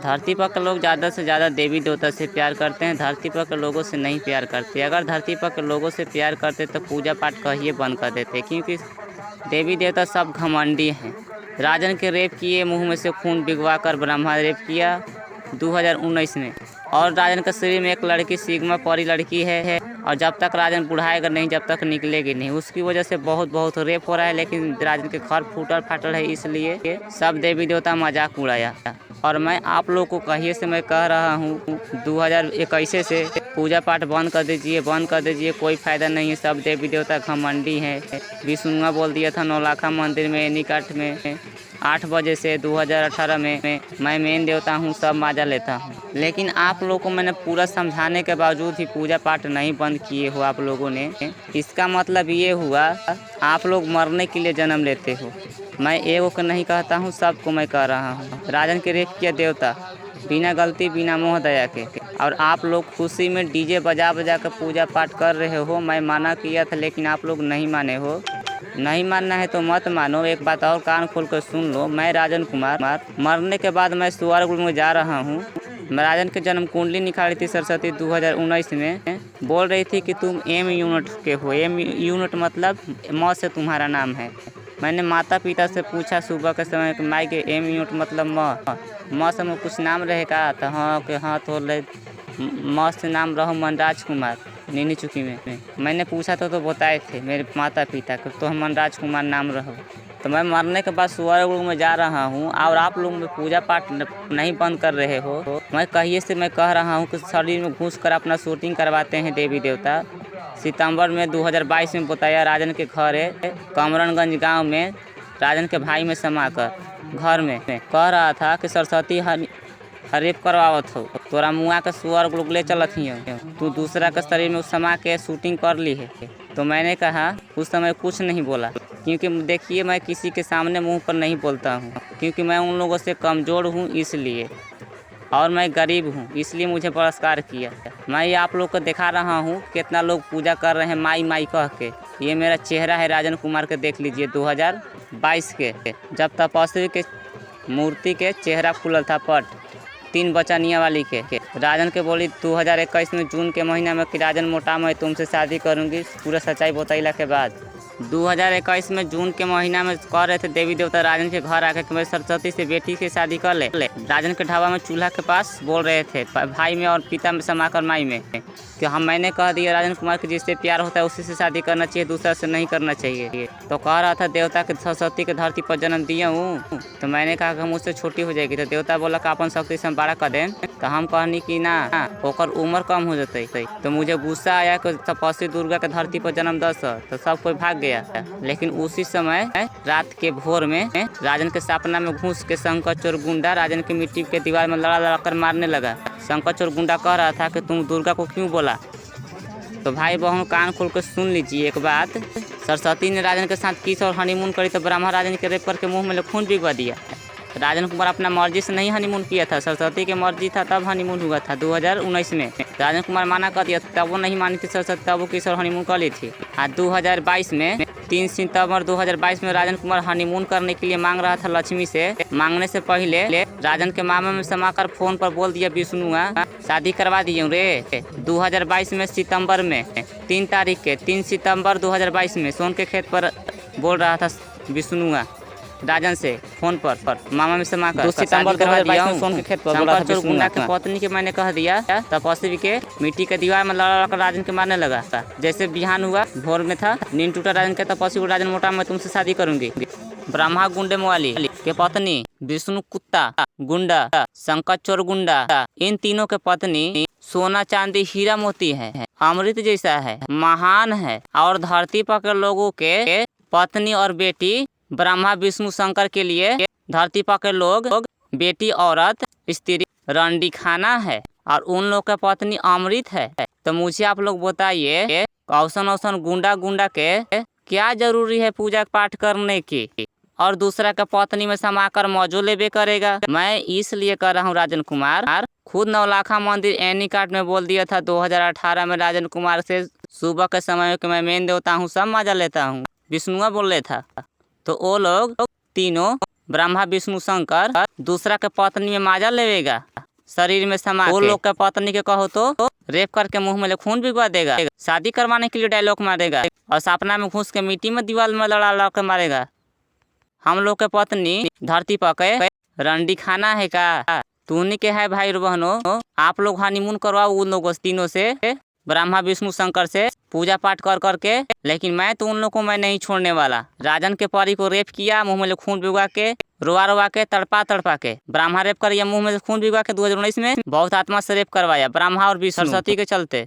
धरती पर के लोग ज़्यादा से ज़्यादा देवी देवता से प्यार करते हैं, धरती पर के लोगों से नहीं प्यार करते। अगर धरती पर के लोगों से प्यार करते तो पूजा पाठ कहिए बंद कर देते, क्योंकि देवी देवता सब घमंडी हैं। राजन के रेप किए, मुंह में से खून बिगवा कर ब्रह्मा रेप किया 2019 में। और राजन के शरीर में एक लड़की सिग्मा परी लड़की है, और जब तक राजन बुढ़ाएगा नहीं, जब तक निकलेगी नहीं। उसकी वजह से बहुत रेप हो रहा है, लेकिन राजन के घर फूटल फाटल है, इसलिए सब देवी देवता मजाक उड़ाया। और मैं आप लोग को कहिए से मैं कह रहा हूँ 2021 से पूजा पाठ बंद कर दीजिए, बंद कर दीजिए, कोई फायदा नहीं है। सब देवी देवता घमंडी हैं। विष्णुआ बोल दिया था नौलाखा मंदिर में निकट में 8 बजे से 2018 में मैं मेन देवता हूँ, सब माजा लेता हूँ। लेकिन आप लोगों को मैंने पूरा समझाने के बावजूद ही पूजा पाठ नहीं बंद किए हो आप लोगों ने। इसका मतलब ये हुआ आप लोग मरने के लिए जन्म लेते हो। मैं एगो को नहीं कहता हूँ, सबको मैं कह रहा हूँ। राजन के रेप किया देवता बिना गलती बिना मोह दया के, और आप लोग खुशी में डीजे बजा बजा कर पूजा पाठ कर रहे हो। मैं माना किया था, लेकिन आप लोग नहीं माने हो। नहीं मानना है तो मत मानो। एक बात और कान खोल कर सुन लो, मैं राजन कुमार मरने के बाद मैं स्वर्ग में जा रहा हूँ। मैं राजन के जन्म कुंडली निकाली थी सरस्वती 2019 में, बोल रही थी कि तुम एम यूनिट के हो। एम यूनिट मतलब म से तुम्हारा नाम है। मैंने माता पिता से पूछा सुबह के समय कि माई के एम यूनिट मतलब म से कुछ नाम रहेगा? तो हाँ तो म से नाम रहो मनराज कुमार नीनी चुकी में। मैंने पूछा तो बताए थे मेरे माता पिता को, तो हम मनराज कुमार नाम रहो। तो मैं मरने के बाद स्वर्ग में जा रहा हूँ, और आप लोग में पूजा पाठ नहीं बंद कर रहे हो। मैं कहिए से मैं कह रहा हूँ कि शरीर में घुस कर अपना शूटिंग करवाते हैं देवी देवता। सितंबर में 2022 में बताया राजन के घर है कमरनगंज गांव में, राजन के भाई में समा कर घर में कह रहा था कि सरस्वती रेप करवावत हो, तोरा मुआ के स्वर्ग लोग ले चलत ही हो। तू दूसरा के शरीर में समा के शूटिंग कर ली है। तो मैंने कहा उस समय कुछ नहीं बोला, क्योंकि देखिए मैं किसी के सामने मुंह पर नहीं बोलता हूँ, क्योंकि मैं उन लोगों से कमज़ोर हूँ इसलिए, और मैं गरीब हूँ इसलिए मुझे पुरस्कार किया। मैं ये आप लोग को दिखा रहा हूँ कितना लोग पूजा कर रहे हैं माई माई कह के। ये मेरा चेहरा है राजन कुमार के, देख लीजिए 2022 के, जब तपस्वी के मूर्ति के चेहरा खुलल था पट 3 बचनिया वाली के। राजन के बोली 2021 में जून के महीना में कि राजन मोटा मैं तुमसे शादी करूँगी, पूरा सच्चाई बतैला के बाद 2021 में जून के महीना में कह रहे थे देवी देवता राजन के घर आके कि मैं सरस्वती से बेटी की शादी कर ले। राजन के ढाबा में चूल्हा के पास बोल रहे थे भाई में और पिता में समाकर माई में कि मैंने कह दिया राजन कुमार की जिससे प्यार होता है उसी से शादी करना चाहिए, दूसरा से नहीं करना चाहिए। तो कह रहा था देवता के सरस्वती के धरती पर जन्म दिया हूँ, तो मैंने कहा कि मुझसे छोटी हो जाएगी। तो देवता बोला कि अपन शक्ति से हम बड़ा कर दें। तो हम कहनी कि ना ओकर उम्र कम हो जाते। तो मुझे गुस्सा आया कि तपस्वी दुर्गा के धरती पर जन्म दस, तो सब कोई भाग गया। लेकिन उसी समय रात के भोर में राजन के सपना में घुस के शंकर चोर गुंडा राजन की मिट्टी के दीवार में लड़ा कर मारने लगा। शंकर चोर गुंडा कह रहा था कि तुम दुर्गा को क्यों बोला। तो भाई बहन कान खोल कर सुन लीजिए एक बात, सरस्वती ने राजन के साथ किस और हनीमून करी, तो ब्रह्मा राजन के रेप करके मुंह में खून बिगवा दिया। राजन कुमार अपना मर्जी से नहीं हनीमून किया था, सरस्वती की मर्जी था तब हनीमून हुआ था 2019 में। राजन कुमार माना कर दिया, तब वो नहीं मानी थी सरस्वती, तब वो किशोर हनीमून कर ली थी। आज 2022 में 3 सितंबर 2022 में राजन कुमार हनीमून करने के लिए मांग रहा था लक्ष्मी से। मांगने से पहले राजन के मामा में समाकर फोन पर बोल दिया विष्णुआ शादी करवा दिए रे। 2022 में सितंबर में 3 तारीख के 3 सितंबर 2022 में सोन के खेत पर बोल रहा था विष्णुआ राजन से फोन पर मामा में समा कर 2 सितंबर 2022 में सोन के खेत पर बोला था गुंडा के पत्नी के मैंने कह दिया तपस्वी के मिट्टी के दीवार में लड़ा कर राजन के मारने लगा। जैसे बिहान हुआ भोर में था नींद टूटा राजन के, तपस्वी राजन मोटा मैं तुमसे शादी करूंगी। ब्रह्मा गुंडे मोवाली के पत्नी, विष्णु कुत्ता गुंडा, शंकर चोर गुंडा, इन तीनों के पत्नी सोना चांदी हीरा मोती है, अमृत जैसा है, महान है। और धरती पर के लोगों के पत्नी और बेटी ब्रह्मा विष्णु शंकर के लिए धरती पर के लोग बेटी औरत स्त्री रंडी खाना है, और उन लोग का पत्नी अमृत है। तो मुझे आप लोग बताइए औसन गुंडा के क्या जरूरी है पूजा पाठ करने की, और दूसरा का पत्नी में समाकर मौजो लेबे करेगा। मैं इसलिए कर रहा हूँ राजन कुमार खुद नौलाखा मंदिर एनी कार्ड में बोल दिया था 2018 में राजन कुमार से सुबह के समय कि मैं मेन देवता हूँ सब मजा लेता हूँ, विष्णुआ बोल रहे था। तो वो लोग तीनों ब्रह्मा विष्णु शंकर दूसरा के पत्नी में माजा लेवेगा, शरीर में समा वो लोग के पत्नी के कहो तो रेप करके मुंह में खून भिगवा देगा, शादी करवाने के लिए डायलॉग मारेगा और सपना में घुस के मिट्टी में दीवार में लड़ा के मारेगा। हम लोग के पत्नी धरती पके रंडी खाना है का? तूनी के है भाई बहनों, आप लोग हनीमून करवाओ उन लोगों तीनों से, ब्रह्मा विष्णु शंकर से पूजा पाठ कर करके, लेकिन मैं तो उन लोग को मैं नहीं छोड़ने वाला। राजन के परी को रेप किया, मुंह में खून भिगवा के, रोवा के, तड़पा के। ब्रह्मा रेप कर मुंह में खून भिगवा के 2019 में बहुत आत्मा से रेप करवाया, ब्रह्मा और विष्णु सरस्वती के चलते।